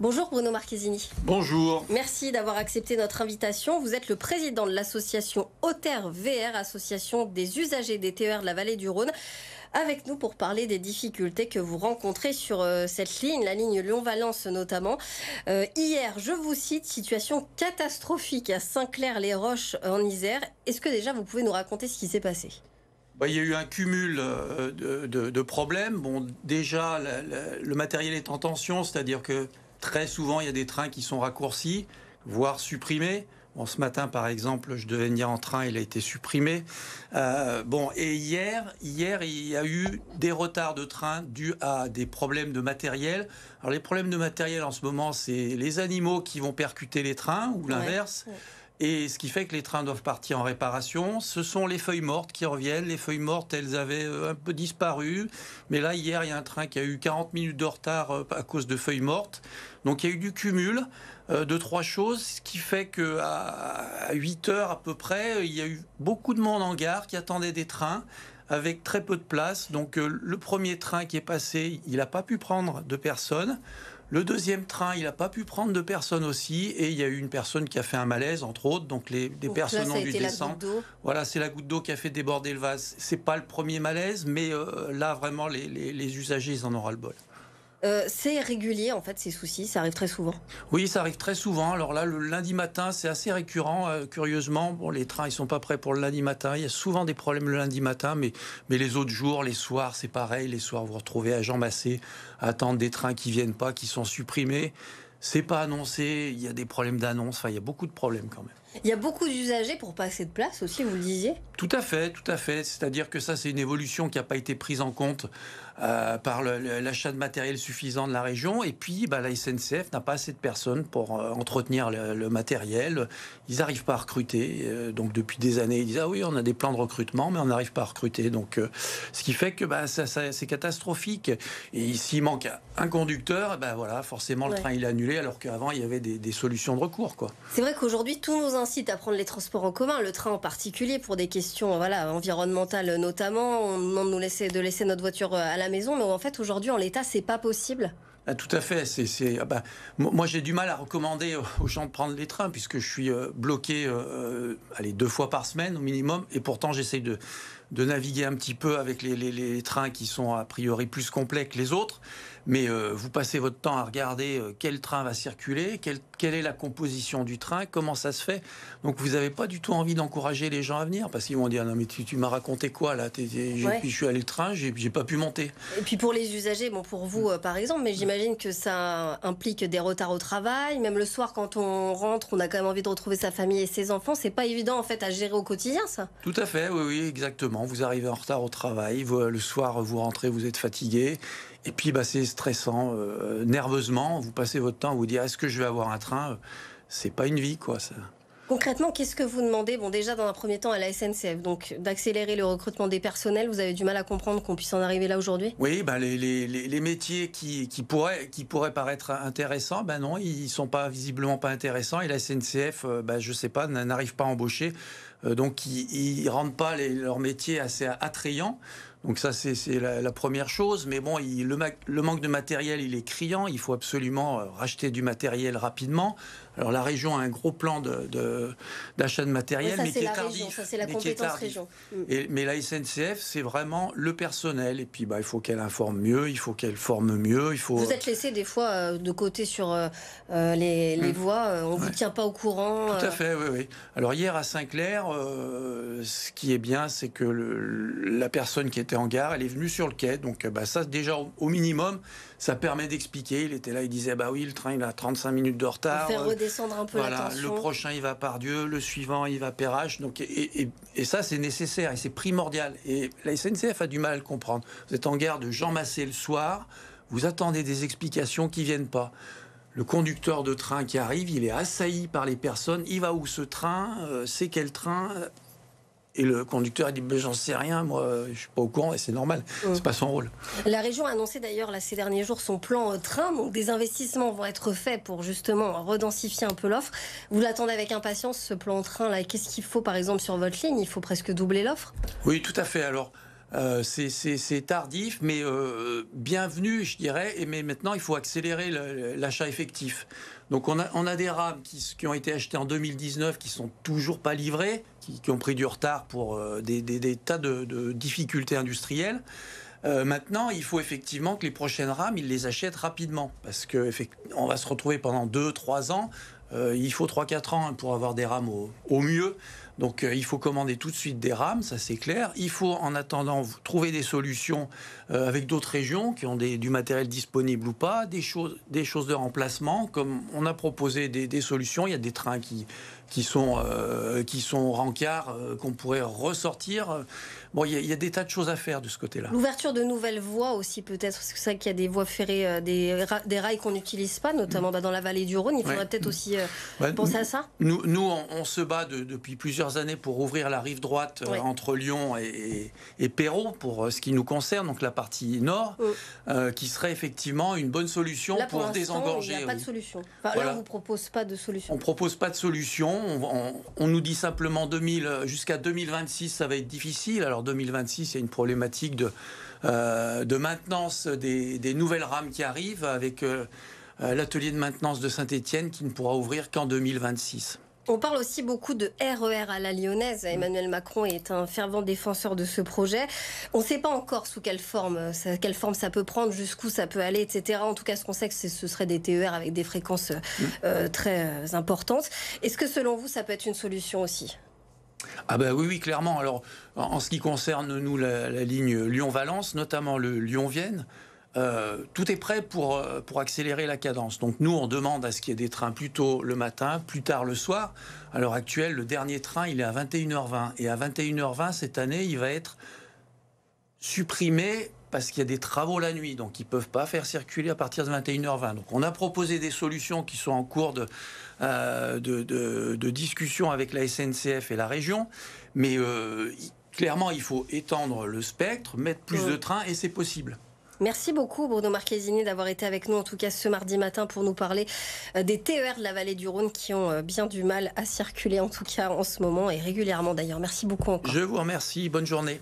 Bonjour Bruno Marchesini. Bonjour. Merci d'avoir accepté notre invitation. Vous êtes le président de l'association Auter VR, association des usagers des TER de la vallée du Rhône, avec nous pour parler des difficultés que vous rencontrez sur cette ligne, la ligne Lyon-Valence notamment. Hier, je vous cite, situation catastrophique à Saint-Clair-les-Roches en Isère. Est-ce que déjà vous pouvez nous raconter ce qui s'est passé ? Il y a eu un cumul de problèmes. Bon, déjà, le matériel est en tension, c'est-à-dire que très souvent, il y a des trains qui sont raccourcis, voire supprimés. Bon, ce matin, par exemple, je devais venir en train, il a été supprimé. Et hier, il y a eu des retards de train dus à des problèmes de matériel. Alors, les problèmes de matériel en ce moment, c'est les animaux qui vont percuter les trains ou l'inverse. Ouais. Et ce qui fait que les trains doivent partir en réparation. Ce sont les feuilles mortes qui reviennent. Les feuilles mortes, elles avaient un peu disparu. Mais là, hier, il y a un train qui a eu 40 minutes de retard à cause de feuilles mortes. Donc, il y a eu du cumul de trois choses. Ce qui fait qu'à 8 heures à peu près, il y a eu beaucoup de monde en gare qui attendait des trains avec très peu de place. Donc, le premier train qui est passé, il n'a pas pu prendre de personnes. Le deuxième train, il n'a pas pu prendre de personnes aussi, et il y a eu une personne qui a fait un malaise, entre autres. Donc des personnes ont dû descendre. Voilà, c'est la goutte d'eau qui a fait déborder le vase. C'est pas le premier malaise, mais là vraiment les usagers, ils en ont ras le bol. C'est régulier en fait ces soucis, ça arrive très souvent. Oui, ça arrive très souvent. Alors là, le lundi matin, c'est assez récurrent. Curieusement, bon, les trains ils sont pas prêts pour le lundi matin. Il y a souvent des problèmes le lundi matin, mais les autres jours, les soirs, c'est pareil. Les soirs, vous vous retrouvez à jambes massées, à attendre des trains qui viennent pas, qui sont supprimés. C'est pas annoncé. Il y a des problèmes d'annonce. Enfin, il y a beaucoup de problèmes quand même. Il y a beaucoup d'usagers pour pas assez de place aussi, vous le disiez. Tout à fait, tout à fait. C'est-à-dire que ça, c'est une évolution qui n'a pas été prise en compte par l'achat de matériel suffisant de la région. Et puis, la SNCF n'a pas assez de personnes pour entretenir le matériel. Ils n'arrivent pas à recruter. Donc, depuis des années, ils disent « Ah oui, on a des plans de recrutement, mais on n'arrive pas à recruter. » Donc, ce qui fait que c'est catastrophique. Et s'il manque un conducteur, voilà, forcément, le train il est annulé, alors qu'avant, il y avait des solutions de recours, quoi. C'est vrai qu'aujourd'hui, tous nous incite à prendre les transports en commun, le train en particulier, pour des questions environnementales notamment. On nous demande de laisser notre voiture à la maison, mais en fait aujourd'hui en l'état c'est pas possible. Tout à fait. Moi, j'ai du mal à recommander aux gens de prendre les trains puisque je suis bloqué 2 fois par semaine au minimum, et pourtant j'essaye de naviguer un petit peu avec les trains qui sont a priori plus complets que les autres. Mais vous passez votre temps à regarder quel train va circuler, quelle est la composition du train, comment ça se fait. Donc vous n'avez pas du tout envie d'encourager les gens à venir parce qu'ils vont dire « Non mais tu m'as raconté quoi là ? Puis je suis allé le train, j'ai pas pu monter. » Et puis pour les usagers, bon pour vous par exemple, mais j'imagine que ça implique des retards au travail. Même le soir quand on rentre, on a quand même envie de retrouver sa famille et ses enfants. C'est pas évident en fait à gérer au quotidien ça. Tout à fait, oui, exactement. Vous arrivez en retard au travail, le soir vous rentrez, vous êtes fatigué. Et puis c'est stressant, nerveusement, vous passez votre temps à vous dire est-ce que je vais avoir un train ? C'est pas une vie quoi ça. Concrètement, qu'est-ce que vous demandez ? Bon, déjà dans un premier temps à la SNCF, donc d'accélérer le recrutement des personnels. Vous avez du mal à comprendre qu'on puisse en arriver là aujourd'hui ? Oui, les métiers qui pourraient paraître intéressants, non, ils sont pas visiblement pas intéressants, et la SNCF, je sais pas, n'arrive pas à embaucher. Donc ils rendent pas leur métier assez attrayant. Donc ça c'est la première chose, mais bon, le manque de matériel il est criant, il faut absolument racheter du matériel rapidement. Alors la région a un gros plan d'achat de matériel, ça, mais qui est tardif. Région, ça c'est la compétence région. Mais la SNCF c'est vraiment le personnel, et puis il faut qu'elle informe mieux, il faut qu'elle forme mieux. Vous êtes laissé des fois de côté sur les voies, on vous tient pas au courant. Tout à fait, oui. Alors hier à Saint-Clair, ce qui est bien, c'est que la personne qui était en gare, elle est venue sur le quai, donc ça déjà au minimum, ça permet d'expliquer. Il était là, il disait oui, le train il a 35 minutes de retard. Faire redescendre un peu la tension. Le prochain il va à Pardieu, le suivant il va à Perrache, donc et ça c'est nécessaire et c'est primordial. Et la SNCF a du mal à le comprendre. Vous êtes en gare de Jean Massé le soir, vous attendez des explications qui viennent pas. Le conducteur de train qui arrive, il est assailli par les personnes. Il va où ce train ? C'est quel train ? Et le conducteur a dit j'en sais rien, moi je suis pas au courant, et c'est normal, c'est pas son rôle. La région a annoncé d'ailleurs ces derniers jours son plan train, donc des investissements vont être faits pour justement redensifier un peu l'offre. Vous l'attendez avec impatience ce plan train là. Qu'est-ce qu'il faut par exemple sur votre ligne ? Il faut presque doubler l'offre ? Oui, tout à fait. Alors C'est tardif, mais bienvenu, je dirais. Mais maintenant, il faut accélérer l'achat effectif. Donc, on a des rames qui ont été achetées en 2019, qui sont toujours pas livrées, qui ont pris du retard pour des tas de difficultés industrielles. Maintenant, il faut effectivement que les prochaines rames, ils les achètent rapidement, parce qu'on va se retrouver pendant 2-3 ans. Il faut 3-4 ans pour avoir des rames au mieux. Donc il faut commander tout de suite des rames, ça c'est clair. Il faut en attendant trouver des solutions avec d'autres régions qui ont du matériel disponible ou pas, des choses de remplacement, comme on a proposé des solutions. Il y a des trains qui sont rencarts, qu'on pourrait ressortir. Bon, il y a des tas de choses à faire de ce côté-là. L'ouverture de nouvelles voies aussi peut-être, parce que c'est vrai qu'il y a des voies ferrées, des rails qu'on n'utilise pas, notamment dans la vallée du Rhône. Il faudrait peut-être aussi penser à ça. Nous on se bat depuis plusieurs années pour ouvrir la rive droite entre Lyon et Perrault, pour ce qui nous concerne, donc la partie nord, qui serait effectivement une bonne solution là, pour désengorger. Il n'y a pas de solution. Enfin, voilà. Là, on ne vous propose pas de solution. On ne propose pas de solution. On nous dit simplement jusqu'à 2026, ça va être difficile. Alors 2026, il y a une problématique de maintenance des nouvelles rames qui arrivent, avec l'atelier de maintenance de Saint-Étienne qui ne pourra ouvrir qu'en 2026. On parle aussi beaucoup de RER à la lyonnaise. Emmanuel Macron est un fervent défenseur de ce projet. On ne sait pas encore sous quelle forme ça peut prendre, jusqu'où ça peut aller, etc. En tout cas, ce qu'on sait, que ce serait des TER avec des fréquences très importantes. Est-ce que selon vous, ça peut être une solution aussi ? Ah ben oui, clairement. Alors, en ce qui concerne, nous, la ligne Lyon-Valence, notamment le Lyon-Vienne, tout est prêt pour accélérer la cadence. Donc nous, on demande à ce qu'il y ait des trains plus tôt le matin, plus tard le soir. À l'heure actuelle, le dernier train, il est à 21h20. Et à 21h20, cette année, il va être supprimé parce qu'il y a des travaux la nuit. Donc ils ne peuvent pas faire circuler à partir de 21h20. Donc on a proposé des solutions qui sont en cours de discussion avec la SNCF et la région. Mais clairement, il faut étendre le spectre, mettre plus de trains, et c'est possible. Merci beaucoup Bruno Marchesini d'avoir été avec nous, en tout cas ce mardi matin, pour nous parler des TER de la vallée du Rhône qui ont bien du mal à circuler, en tout cas en ce moment, et régulièrement d'ailleurs. Merci beaucoup encore. Je vous remercie, bonne journée.